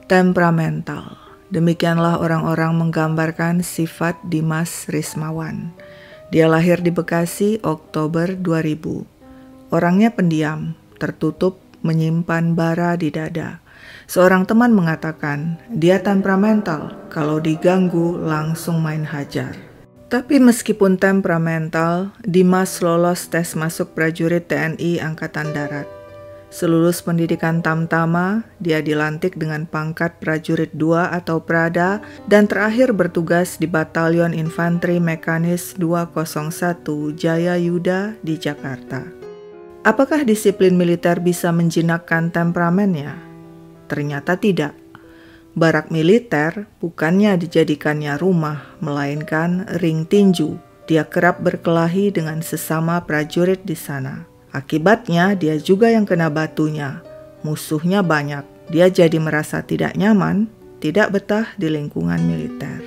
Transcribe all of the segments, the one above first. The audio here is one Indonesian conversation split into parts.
Temperamental. Demikianlah orang-orang menggambarkan sifat Dimas Rismawan. Dia lahir di Bekasi Oktober 2000. Orangnya pendiam, tertutup, menyimpan bara di dada. Seorang teman mengatakan, dia temperamental, kalau diganggu langsung main hajar. Tapi meskipun temperamental, Dimas lolos tes masuk prajurit TNI Angkatan Darat. Selulus pendidikan Tamtama, dia dilantik dengan pangkat prajurit 2 atau Prada dan terakhir bertugas di Batalion Infanteri Mekanis 201 Jaya Yuda di Jakarta. Apakah disiplin militer bisa menjinakkan temperamennya? Ternyata tidak. Barak militer bukannya dijadikannya rumah, melainkan ring tinju. Dia kerap berkelahi dengan sesama prajurit di sana. Akibatnya dia juga yang kena batunya. Musuhnya banyak. Dia jadi merasa tidak nyaman, tidak betah di lingkungan militer.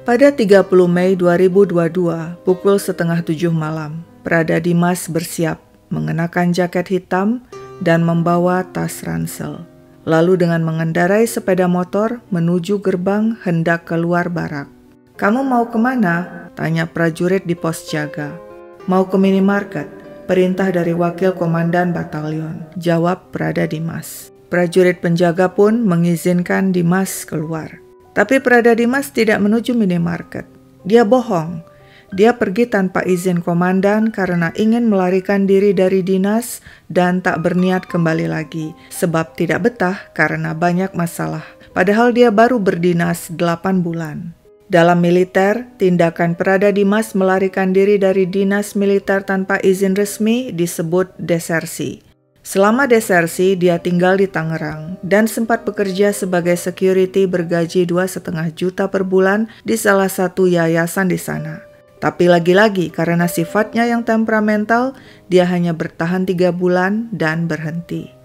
Pada 30 Mei 2022, pukul 6:30 malam, Prada Dimas bersiap, mengenakan jaket hitam dan membawa tas ransel. Lalu dengan mengendarai sepeda motor menuju gerbang hendak keluar barak. "Kamu mau kemana?" tanya prajurit di pos jaga. "Mau ke minimarket. Perintah dari wakil komandan batalion," jawab Prada Dimas. Prajurit penjaga pun mengizinkan Dimas keluar. Tapi Prada Dimas tidak menuju minimarket. Dia bohong. Dia pergi tanpa izin komandan karena ingin melarikan diri dari dinas dan tak berniat kembali lagi, sebab tidak betah karena banyak masalah. Padahal dia baru berdinas 8 bulan. Dalam militer, tindakan Prada Dimas melarikan diri dari dinas militer tanpa izin resmi disebut desersi. Selama desersi, dia tinggal di Tangerang dan sempat bekerja sebagai security bergaji 2,5 juta per bulan di salah satu yayasan di sana. Tapi lagi-lagi karena sifatnya yang temperamental, dia hanya bertahan 3 bulan dan berhenti.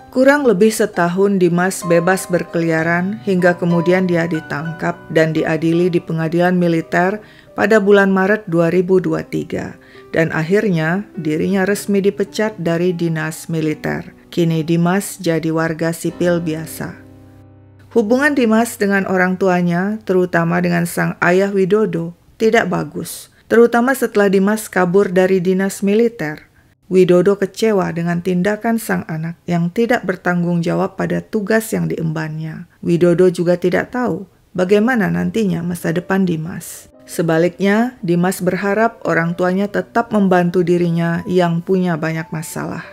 Kurang lebih setahun Dimas bebas berkeliaran hingga kemudian dia ditangkap dan diadili di pengadilan militer pada bulan Maret 2023. Dan akhirnya dirinya resmi dipecat dari dinas militer. Kini Dimas jadi warga sipil biasa. Hubungan Dimas dengan orang tuanya, terutama dengan sang ayah Widodo, tidak bagus. Terutama setelah Dimas kabur dari dinas militer. Widodo kecewa dengan tindakan sang anak yang tidak bertanggung jawab pada tugas yang diembannya. Widodo juga tidak tahu bagaimana nantinya masa depan Dimas. Sebaliknya, Dimas berharap orang tuanya tetap membantu dirinya yang punya banyak masalah.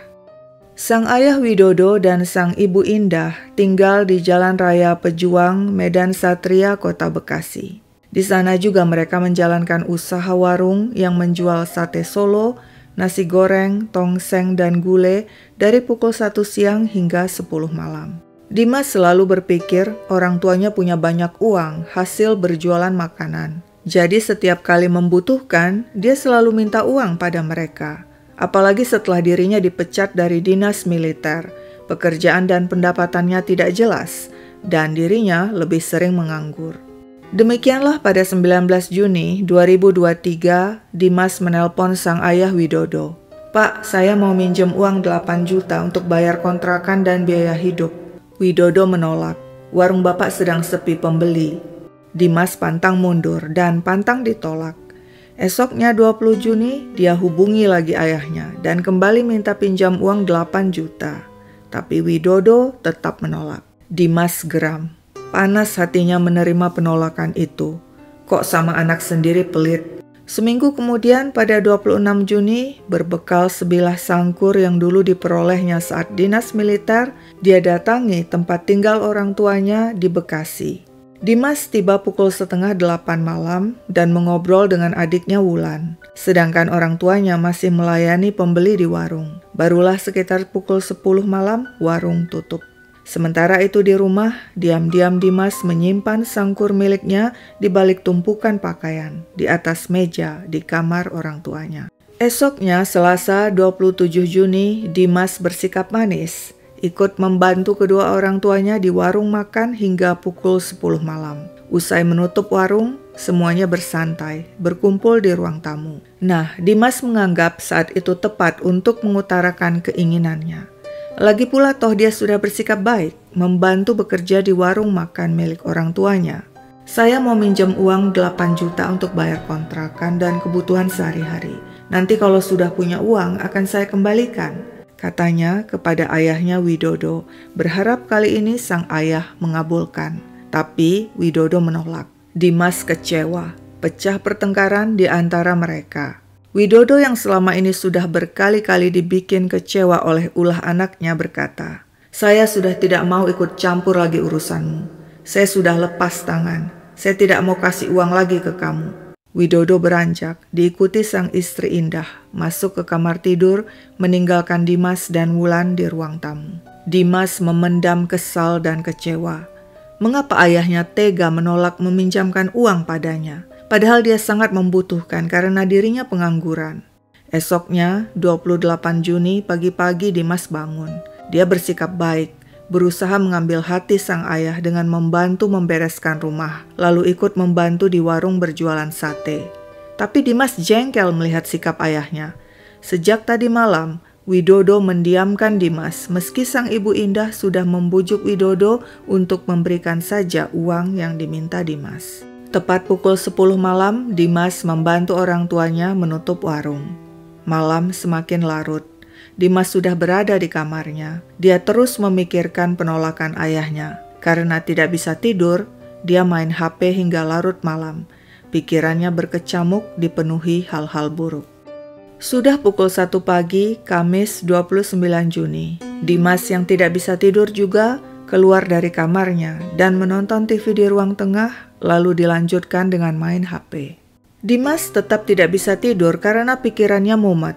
Sang ayah Widodo dan sang ibu Indah tinggal di Jalan Raya Pejuang, Medan Satria, Kota Bekasi. Di sana juga mereka menjalankan usaha warung yang menjual sate Solo, nasi goreng, tongseng, dan gulai dari pukul 1 siang hingga 10 malam. Dimas selalu berpikir orang tuanya punya banyak uang hasil berjualan makanan. Jadi setiap kali membutuhkan, dia selalu minta uang pada mereka. Apalagi setelah dirinya dipecat dari dinas militer, pekerjaan dan pendapatannya tidak jelas, dan dirinya lebih sering menganggur. Demikianlah pada 19 Juni 2023, Dimas menelpon sang ayah Widodo. "Pak, saya mau minjem uang 8 juta untuk bayar kontrakan dan biaya hidup." Widodo menolak. "Warung Bapak sedang sepi pembeli." Dimas pantang mundur dan pantang ditolak. Esoknya 20 Juni, dia hubungi lagi ayahnya dan kembali minta pinjam uang 8 juta. Tapi Widodo tetap menolak. Dimas geram. Panas hatinya menerima penolakan itu. Kok sama anak sendiri pelit? Seminggu kemudian pada 26 Juni, berbekal sebilah sangkur yang dulu diperolehnya saat dinas militer, dia datangi tempat tinggal orang tuanya di Bekasi. Dimas tiba pukul 7:30 malam dan mengobrol dengan adiknya Wulan. Sedangkan orang tuanya masih melayani pembeli di warung. Barulah sekitar pukul 10 malam, warung tutup. Sementara itu di rumah, diam-diam Dimas menyimpan sangkur miliknya di balik tumpukan pakaian, di atas meja di kamar orang tuanya. Esoknya, Selasa 27 Juni, Dimas bersikap manis, ikut membantu kedua orang tuanya di warung makan hingga pukul 10 malam. Usai menutup warung, semuanya bersantai, berkumpul di ruang tamu. Nah, Dimas menganggap saat itu tepat untuk mengutarakan keinginannya. Lagi pula toh dia sudah bersikap baik, membantu bekerja di warung makan milik orang tuanya. Saya mau minjem uang 8 juta untuk bayar kontrakan dan kebutuhan sehari-hari. Nanti kalau sudah punya uang akan saya kembalikan, katanya kepada ayahnya Widodo, berharap kali ini sang ayah mengabulkan. Tapi Widodo menolak. Dimas kecewa. Pecah pertengkaran di antara mereka. Widodo yang selama ini sudah berkali-kali dibikin kecewa oleh ulah anaknya berkata, "Saya sudah tidak mau ikut campur lagi urusanmu. Saya sudah lepas tangan. Saya tidak mau kasih uang lagi ke kamu." Widodo beranjak, diikuti sang istri Indah, masuk ke kamar tidur, meninggalkan Dimas dan Wulan di ruang tamu. Dimas memendam kesal dan kecewa. Mengapa ayahnya tega menolak meminjamkan uang padanya? Padahal dia sangat membutuhkan karena dirinya pengangguran. Esoknya, 28 Juni pagi-pagi Dimas bangun. Dia bersikap baik, berusaha mengambil hati sang ayah dengan membantu membereskan rumah, lalu ikut membantu di warung berjualan sate. Tapi Dimas jengkel melihat sikap ayahnya. Sejak tadi malam, Widodo mendiamkan Dimas meski sang ibu Indah sudah membujuk Widodo untuk memberikan saja uang yang diminta Dimas. Tepat pukul 10 malam, Dimas membantu orang tuanya menutup warung. Malam semakin larut. Dimas sudah berada di kamarnya. Dia terus memikirkan penolakan ayahnya. Karena tidak bisa tidur, dia main HP hingga larut malam. Pikirannya berkecamuk dipenuhi hal-hal buruk. Sudah pukul 1 pagi, Kamis 29 Juni. Dimas yang tidak bisa tidur juga keluar dari kamarnya dan menonton TV di ruang tengah, lalu dilanjutkan dengan main HP. Dimas tetap tidak bisa tidur karena pikirannya mumet.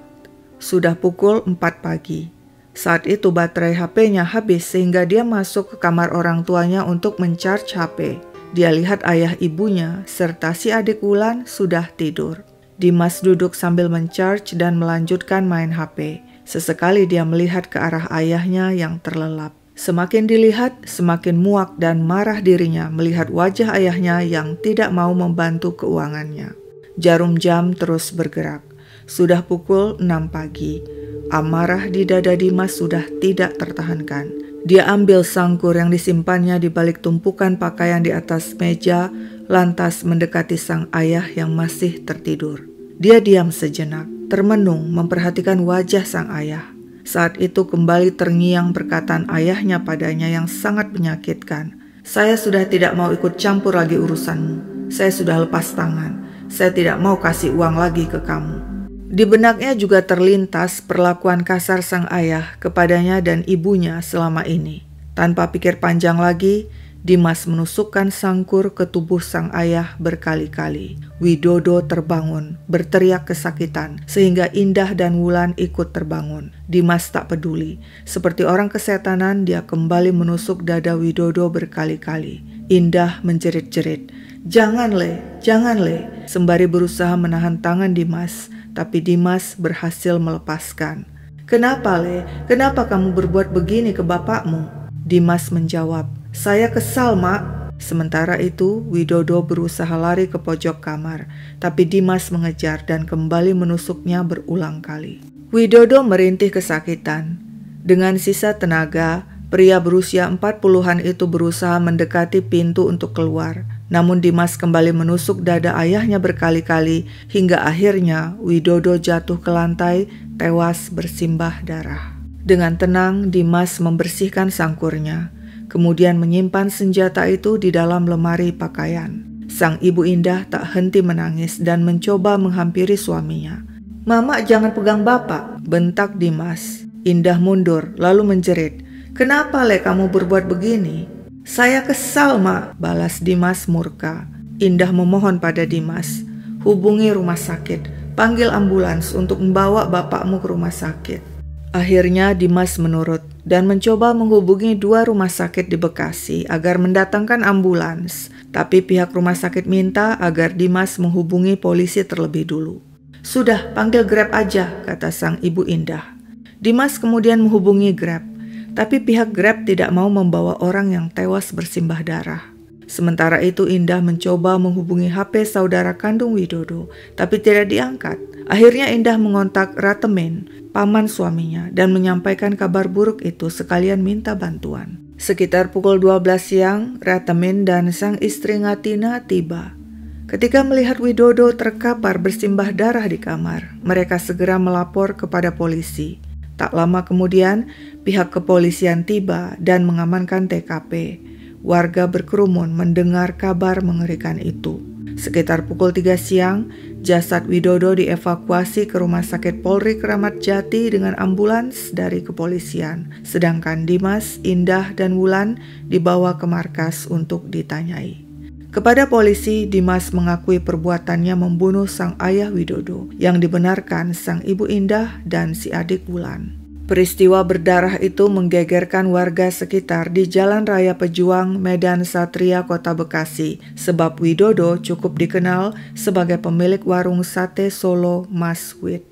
Sudah pukul 4 pagi. Saat itu baterai HP-nya habis sehingga dia masuk ke kamar orang tuanya untuk men-charge HP. Dia lihat ayah ibunya serta si adik Wulan sudah tidur. Dimas duduk sambil men-charge dan melanjutkan main HP. Sesekali dia melihat ke arah ayahnya yang terlelap. Semakin dilihat, semakin muak dan marah dirinya melihat wajah ayahnya yang tidak mau membantu keuangannya. Jarum jam terus bergerak. Sudah pukul 6 pagi. Amarah di dada Dimas sudah tidak tertahankan. Dia ambil sangkur yang disimpannya di balik tumpukan pakaian di atas meja, lantas mendekati sang ayah yang masih tertidur. Dia diam sejenak, termenung memperhatikan wajah sang ayah. Saat itu kembali terngiang perkataan ayahnya padanya yang sangat menyakitkan. "Saya sudah tidak mau ikut campur lagi urusanmu. Saya sudah lepas tangan. Saya tidak mau kasih uang lagi ke kamu." Di benaknya juga terlintas perlakuan kasar sang ayah kepadanya dan ibunya selama ini. Tanpa pikir panjang lagi, Dimas menusukkan sangkur ke tubuh sang ayah berkali-kali. Widodo terbangun, berteriak kesakitan, sehingga Indah dan Wulan ikut terbangun. Dimas tak peduli. Seperti orang kesetanan, dia kembali menusuk dada Widodo berkali-kali. Indah menjerit-jerit, "Jangan Le, jangan Le," sembari berusaha menahan tangan Dimas, tapi Dimas berhasil melepaskan. "Kenapa Le? Kenapa kamu berbuat begini ke bapakmu?" Dimas menjawab, "Saya kesal, Mak." Sementara itu, Widodo berusaha lari ke pojok kamar, tapi Dimas mengejar dan kembali menusuknya berulang kali. Widodo merintih kesakitan. Dengan sisa tenaga, pria berusia 40-an itu berusaha mendekati pintu untuk keluar. Namun Dimas kembali menusuk dada ayahnya berkali-kali hingga akhirnya Widodo jatuh ke lantai, tewas bersimbah darah. Dengan tenang, Dimas membersihkan sangkurnya. Kemudian menyimpan senjata itu di dalam lemari pakaian. Sang ibu Indah tak henti menangis dan mencoba menghampiri suaminya. "Mama, jangan pegang bapak," bentak Dimas. Indah mundur lalu menjerit, "Kenapa Le kamu berbuat begini?" "Saya kesal, Mak," balas Dimas murka. Indah memohon pada Dimas, "Hubungi rumah sakit, panggil ambulans untuk membawa bapakmu ke rumah sakit." Akhirnya Dimas menurut dan mencoba menghubungi 2 rumah sakit di Bekasi agar mendatangkan ambulans. Tapi pihak rumah sakit minta agar Dimas menghubungi polisi terlebih dulu. "Sudah, panggil Grab aja," kata sang ibu Indah. Dimas kemudian menghubungi Grab, tapi pihak Grab tidak mau membawa orang yang tewas bersimbah darah. Sementara itu Indah mencoba menghubungi HP saudara kandung Widodo, tapi tidak diangkat. Akhirnya Indah mengontak Ratemin, paman suaminya, dan menyampaikan kabar buruk itu sekalian minta bantuan. Sekitar pukul 12 siang, Ratamin dan sang istri Ngatina tiba. Ketika melihat Widodo terkapar bersimbah darah di kamar, mereka segera melapor kepada polisi. Tak lama kemudian, pihak kepolisian tiba dan mengamankan TKP. Warga berkerumun mendengar kabar mengerikan itu. Sekitar pukul 3 siang, jasad Widodo dievakuasi ke Rumah Sakit Polri Kramat Jati dengan ambulans dari kepolisian. Sedangkan Dimas, Indah, dan Wulan dibawa ke markas untuk ditanyai. Kepada polisi, Dimas mengakui perbuatannya membunuh sang ayah Widodo, yang dibenarkan sang ibu Indah dan si adik Wulan. Peristiwa berdarah itu menggegerkan warga sekitar di Jalan Raya Pejuang, Medan Satria, Kota Bekasi, sebab Widodo cukup dikenal sebagai pemilik warung sate Solo Mas Wit.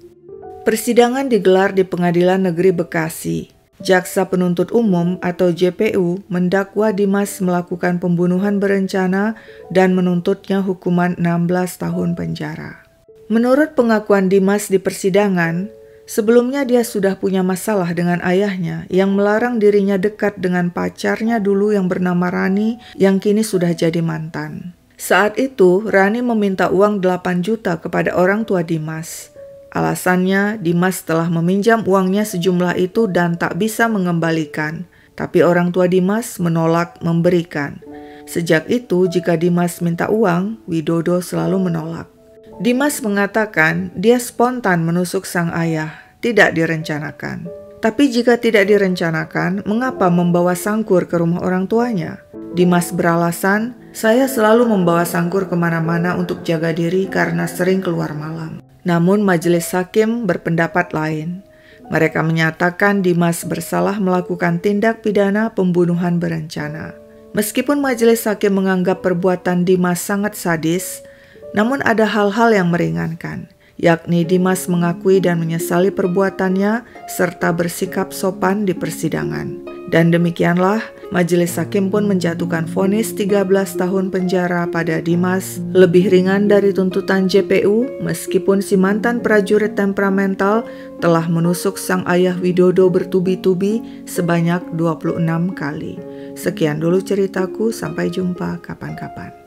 Persidangan digelar di Pengadilan Negeri Bekasi. Jaksa Penuntut Umum atau JPU mendakwa Dimas melakukan pembunuhan berencana dan menuntutnya hukuman 16 tahun penjara. Menurut pengakuan Dimas di persidangan, sebelumnya dia sudah punya masalah dengan ayahnya yang melarang dirinya dekat dengan pacarnya dulu yang bernama Rani yang kini sudah jadi mantan. Saat itu, Rani meminta uang 8 juta kepada orang tua Dimas. Alasannya, Dimas telah meminjam uangnya sejumlah itu dan tak bisa mengembalikan. Tapi orang tua Dimas menolak memberikan. Sejak itu, jika Dimas minta uang, Widodo selalu menolak. Dimas mengatakan dia spontan menusuk sang ayah, tidak direncanakan. Tapi jika tidak direncanakan, mengapa membawa Sangkur ke rumah orang tuanya? Dimas beralasan, saya selalu membawa Sangkur kemana-mana untuk jaga diri karena sering keluar malam. Namun majelis hakim berpendapat lain. Mereka menyatakan Dimas bersalah melakukan tindak pidana pembunuhan berencana. Meskipun majelis hakim menganggap perbuatan Dimas sangat sadis, namun ada hal-hal yang meringankan, yakni Dimas mengakui dan menyesali perbuatannya serta bersikap sopan di persidangan. Dan demikianlah, majelis hakim pun menjatuhkan vonis 13 tahun penjara pada Dimas, lebih ringan dari tuntutan JPU meskipun si mantan prajurit temperamental telah menusuk sang ayah Widodo bertubi-tubi sebanyak 26 kali. Sekian dulu ceritaku, sampai jumpa kapan-kapan.